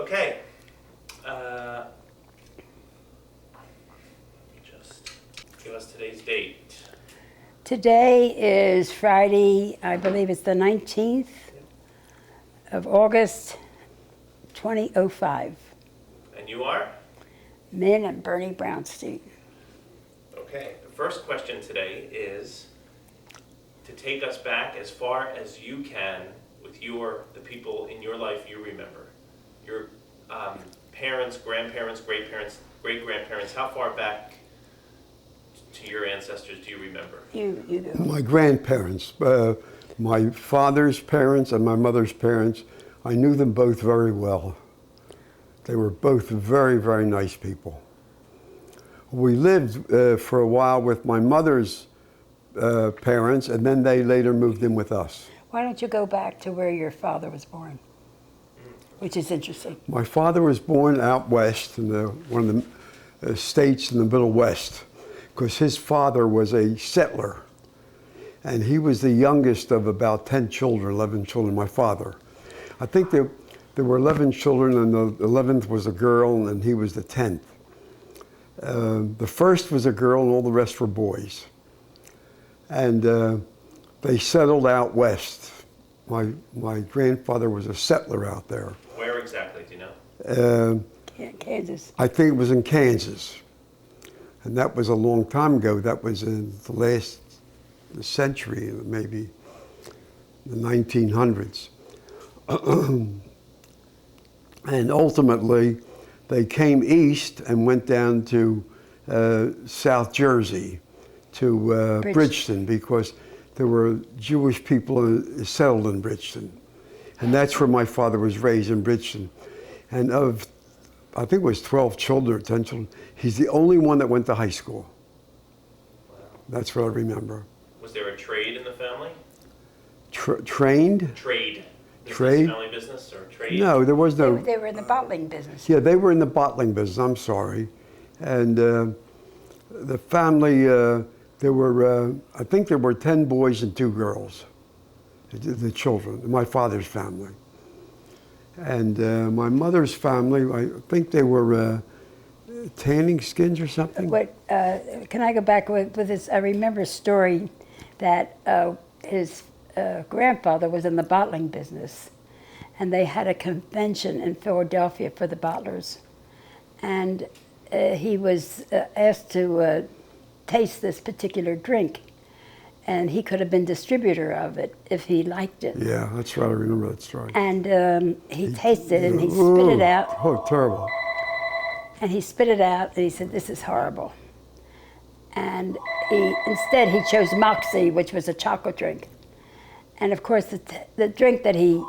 Okay. Just give us today's date. Today is Friday, I believe it's the 19th of August, 2005. And you are? Min and Bernie Brownstein. Okay. The first question today is to take us back as far as you can with the people in your life you remember. Your parents, grandparents, great-grandparents, how far back to your ancestors do you remember? You do. My grandparents, my father's parents and my mother's parents, I knew them both very well. They were both very, very nice people. We lived for a while with my mother's parents, and then they later moved in with us. Why don't you go back to where your father was born? Which is interesting. My father was born out west in one of the states in the Middle West, because his father was a settler. And he was the youngest of about 10 children, 11 children, my father. I think there were 11 children, and the 11th was a girl, and he was the 10th. The first was a girl, and all the rest were boys. And they settled out west. My grandfather was a settler out there. Where exactly, do you know? Kansas. I think it was in Kansas. And that was a long time ago. That was in the last century, maybe the 1900s. And ultimately, they came east and went down to South Jersey, to Bridgeton, because there were Jewish people settled in Bridgeton. And that's where my father was raised, in Bridgeton. And I think it was 12 children or 10 children, he's the only one that went to high school. Wow. That's what I remember. Was there a trade in the family? Trained? Trade. Trade? Family business or trade? No, there was no. They were in the bottling business. Yeah, they were in the bottling business, I'm sorry. And the family, there were, I think there were 10 boys and 2 girls, the children, my father's family. And my mother's family, I think they were tanning skins or something. Can I go back with this? I remember a story that his grandfather was in the bottling business, and they had a convention in Philadelphia for the bottlers. And he was asked to taste this particular drink, and he could have been distributor of it if he liked it. Yeah, that's right, I remember that story. And he tasted it, and he spit it out. Oh, terrible. And he spit it out, and he said, "This is horrible." And instead he chose Moxie, which was a chocolate drink. And of course, the drink that he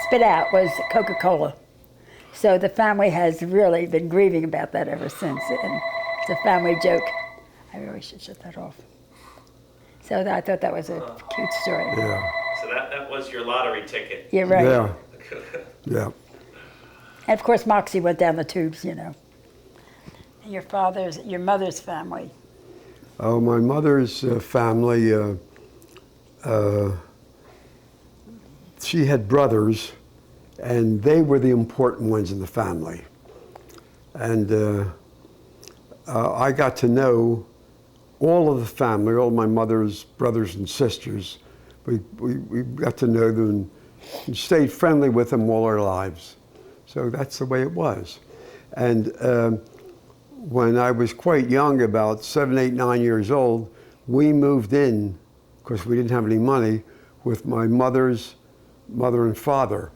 spit out was Coca-Cola. So the family has really been grieving about that ever since. And it's a family joke. I really should shut that off. So I thought that was a cute story. Yeah. So that was your lottery ticket. You're right. Yeah. Yeah. And of course, Moxie went down the tubes, you know. And your mother's family. Oh, my mother's family, she had brothers, and they were the important ones in the family. And I got to know all of the family, all my mother's brothers and sisters. We got to know them and stayed friendly with them all our lives. So that's the way it was. And when I was quite young, about 7, 8, 9 years old, we moved in, because we didn't have any money, with my mother's mother and father.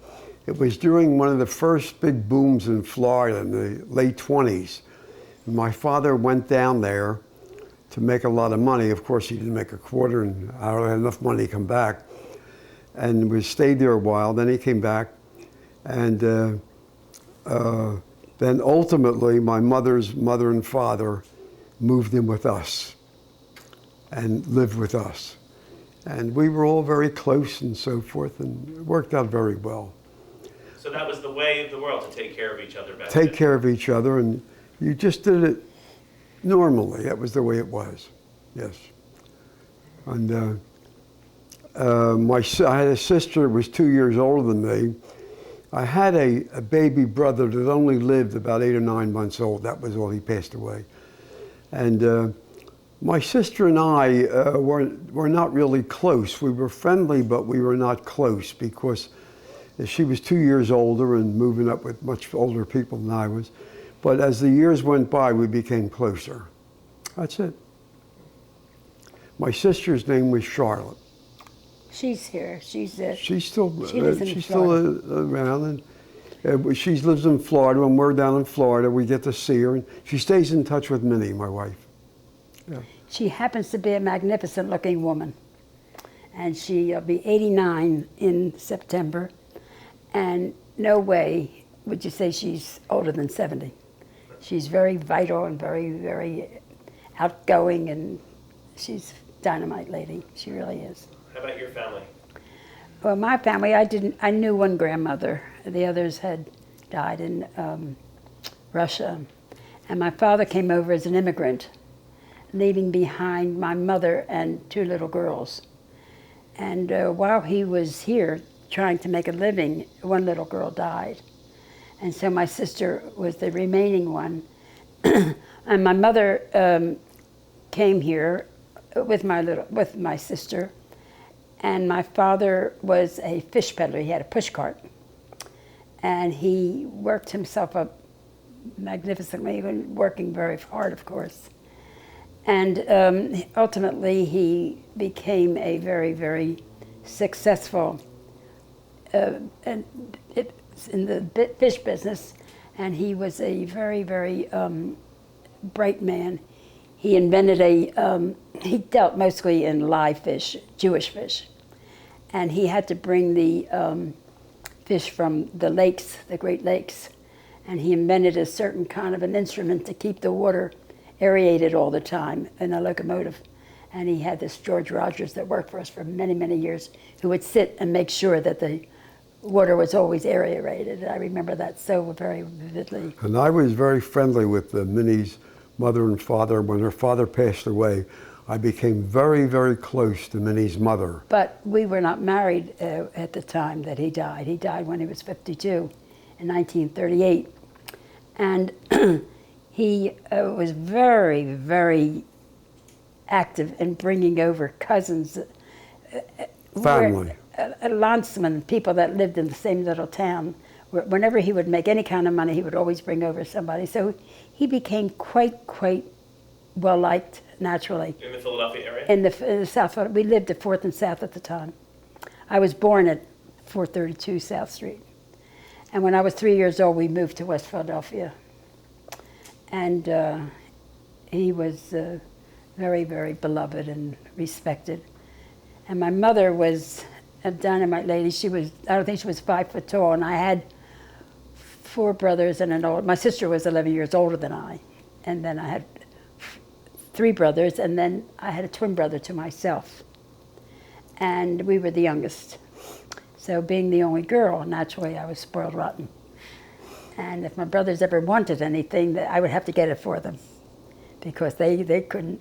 It was during one of the first big booms in Florida in the late 20s. My father went down there to make a lot of money. Of course, he didn't make a quarter, and I don't have enough money to come back. And we stayed there a while. Then he came back, and then ultimately my mother's mother and father moved in with us and lived with us. And we were all very close and so forth, and it worked out very well. So that was the way of the world, to take care of each other back Take then. care of each other, and you just did it normally. That was the way it was, yes. And I had a sister who was 2 years older than me, I had a baby brother that only lived about 8 or 9 months old. That was all. He passed away. And my sister and I were not really close. We were friendly, but we were not close because she was 2 years older and moving up with much older people than I was. But as the years went by, we became closer. That's it. My sister's name was Charlotte. She's here. She's still lives in she's Florida. still around, and she lives in Florida. When we're down in Florida, we get to see her, and she stays in touch with Minnie, my wife. Yeah. She happens to be a magnificent-looking woman, and she'll be 89 in September. And no way would you say she's older than 70. She's very vital and very, very outgoing, and she's a dynamite lady. She really is. How about your family? Well, my family, I knew one grandmother. The others had died in Russia. And my father came over as an immigrant, leaving behind my mother and 2 little girls. And while he was here trying to make a living, one little girl died. And so my sister was the remaining one. And my mother came here with my sister. And my father was a fish peddler. He had a push cart. And he worked himself up magnificently, working very hard, of course. And ultimately, he became a very, very successful in the fish business. And he was a very, very bright man. He invented he dealt mostly in live fish, Jewish fish. And he had to bring the fish from the lakes, the Great Lakes. And he invented a certain kind of an instrument to keep the water aerated all the time in a locomotive. And he had this George Rogers that worked for us for many, many years, who would sit and make sure that the water was always aerated. I remember that so very vividly. And I was very friendly with Minnie's mother and father. When her father passed away, I became very, very close to Minnie's mother. But we were not married at the time that he died. He died when he was 52 in 1938. And he was very, very active in bringing over cousins. Family. Landsmen, people that lived in the same little town. Whenever he would make any kind of money, he would always bring over somebody. So he became quite well-liked naturally. In the Philadelphia area? In the South. We lived at 4th and South at the time. I was born at 432 South Street. And when I was 3 years old, we moved to West Philadelphia. And he was very, very beloved and respected. And my mother was a dynamite lady. I don't think she was 5 foot tall, and I had 4 brothers and my sister was 11 years older than I. And then I had 3 brothers, and then I had a twin brother to myself. And we were the youngest. So being the only girl, naturally I was spoiled rotten. And if my brothers ever wanted anything, I would have to get it for them, because they couldn't.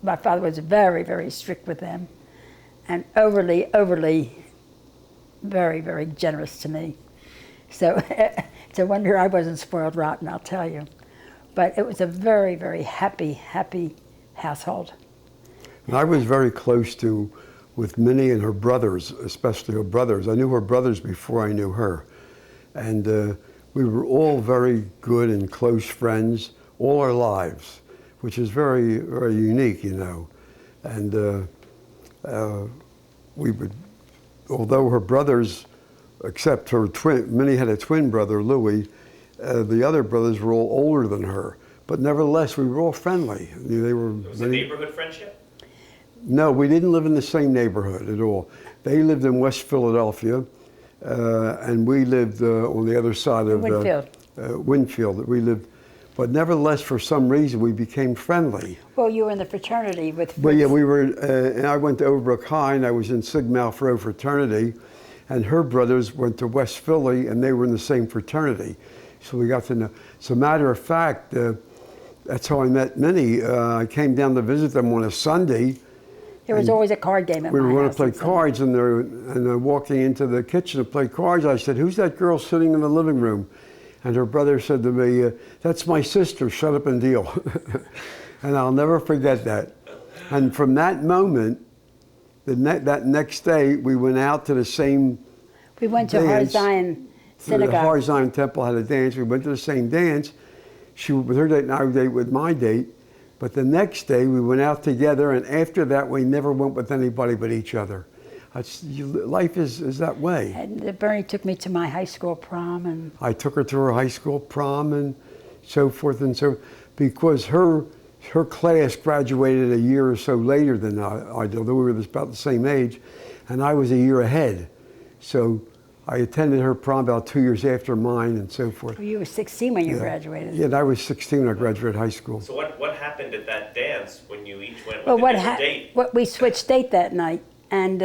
My father was very, very strict with them, and overly, very, very generous to me. So it's a wonder I wasn't spoiled rotten, I'll tell you. But it was a very, very happy household. And I was very close with Minnie and her brothers, especially her brothers. I knew her brothers before I knew her. And we were all very good and close friends all our lives, which is very, very unique, you know. And we would, although her brothers, except her twin, Minnie had a twin brother, Louis, the other brothers were all older than her. But nevertheless, we were all friendly. They were. Was it a neighborhood friendship? No, we didn't live in the same neighborhood at all. They lived in West Philadelphia, and we lived on the other side of Winfield. We lived, but nevertheless, for some reason, we became friendly. Well, you were in the fraternity with. Well, yeah, we were, and I went to Overbrook High, and I was in Sigma Alpha Rho fraternity, and her brothers went to West Philly, and they were in the same fraternity. So we got to know. As a matter of fact, that's how I met Minnie. I came down to visit them on a Sunday, There was always a card game at We my were going house to play and so- cards, and they're walking into the kitchen to play cards. I said, "Who's that girl sitting in the living room?" And her brother said to me, "That's my sister. Shut up and deal." And I'll never forget that. And from that moment, that next day, we went out to the same We went to Har dance. Zion The synagogue. Har Zion Temple had a dance. We went to the same dance. She with her date, and I would date with my date. But the next day, we went out together, and after that, we never went with anybody but each other. Life is that way. And Bernie took me to my high school prom, and I took her to her high school prom and so forth and so, because her class graduated a year or so later than I did, although we were about the same age, and I was a year ahead. So I attended her prom about 2 years after mine and so forth. you were 16 when you graduated. Yeah, I was 16 when I graduated high school. So what happened at that dance when you each went with Well, a different date? we switched date that night, and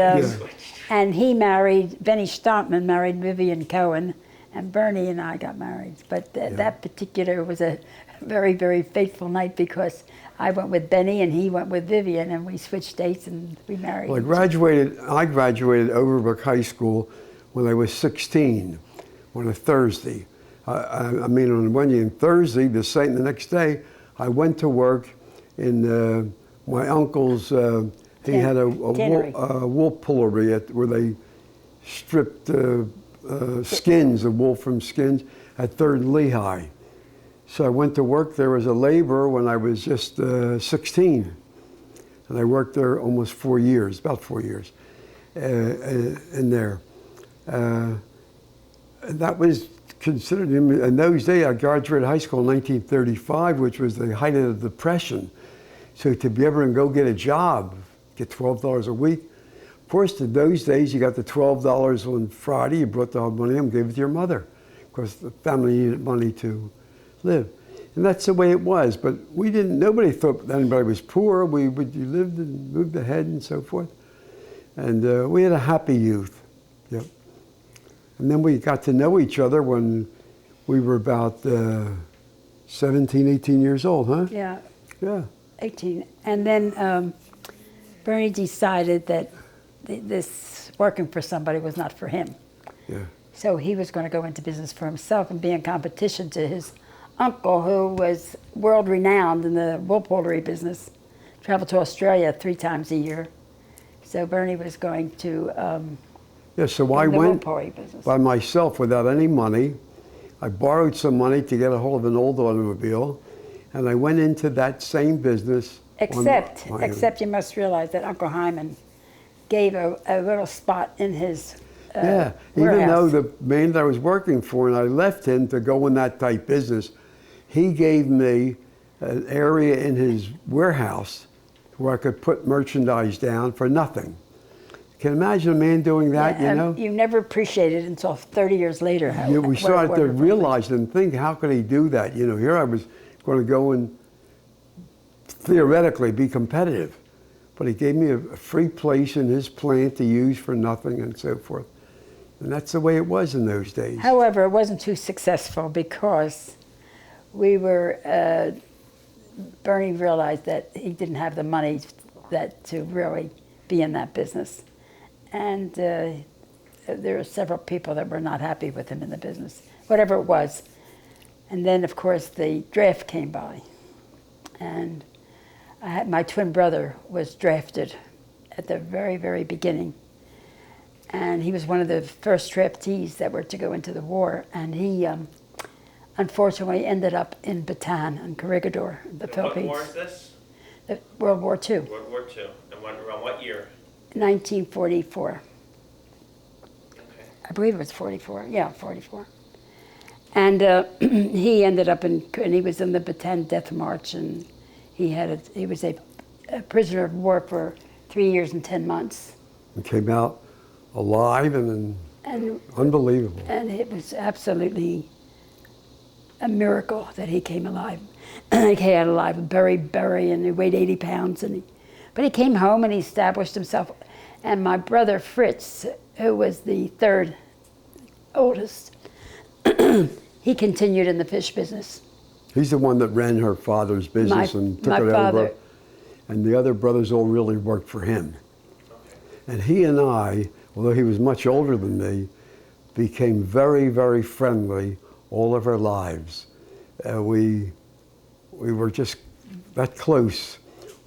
and he married Benny Stompman married Vivian Cohen, and Bernie and I got married. But that particular was a very, very fateful night because I went with Benny and he went with Vivian, and we switched dates and we married. Well, I graduated Overbrook High School when I was 16 on a Thursday. I mean, on Wednesday and Thursday, the next day, I went to work in my uncle's. He had a wool pullery where they stripped skins, of wool from skins, at 3rd and Lehigh. So I went to work there as a laborer when I was just 16. And I worked there almost 4 years, about 4 years in there. That was considered, in those days, I graduated high school in 1935, which was the height of the Depression. So to be able to go get a job, get $12 a week. Of course, in those days, you got the $12 on Friday, you brought the money home, gave it to your mother, because the family needed money to live. And that's the way it was. But nobody thought anybody was poor. You lived and moved ahead and so forth. And we had a happy youth. Yep. And then we got to know each other when we were about 17, 18 years old, huh? Yeah. Yeah. 18. And then Bernie decided that this working for somebody was not for him. Yeah. So he was going to go into business for himself and be in competition to his uncle, who was world-renowned in the wool pullery business, traveled to Australia 3 times a year. So Bernie was going to So I in the wool went pullery business. by myself without any money. I borrowed some money to get a hold of an old automobile, and I went into that same business. Except you must realize that Uncle Hyman gave a little spot in his even warehouse. though the man that I was working for, and I left him to go in that type business, he gave me an area in his warehouse where I could put merchandise down for nothing. Can you imagine a man doing that, you know? You never appreciated until 30 years later how We started to realize and think, how could he do that? You know, here I was going to go and theoretically be competitive, but he gave me a free place in his plant to use for nothing and so forth. And that's the way it was in those days. However, it wasn't too successful because we were, Bernie realized that he didn't have the money to really be in that business. And there were several people that were not happy with him in the business, whatever it was. And then, of course, the draft came by. And my twin brother was drafted at the very, very beginning. And he was one of the first draftees that were to go into the war. And he unfortunately ended up in Bataan and Corregidor, the Philippines. What war is this? World War II. World War II. And around what year? 1944. Okay. I believe it was 44. Yeah, 44. And he ended up and he was in the Bataan Death March, and he was a prisoner of war for 3 years and 10 months. And came out alive and unbelievable. And it was absolutely a miracle that he came alive. He came out alive, Berry, and he weighed 80 pounds. But he came home and he established himself. And my brother Fritz, who was the 3rd oldest, he continued in the fish business. He's the one that ran her father's business and took it over. and the other brothers all really worked for him. Okay. And he and I, although he was much older than me, became very, very friendly all of our lives. We were just that close,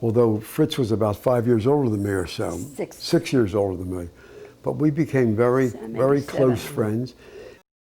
although Fritz was about 5 years older than me or so. 6 years older than me. But we became very, So maybe very 7. close friends.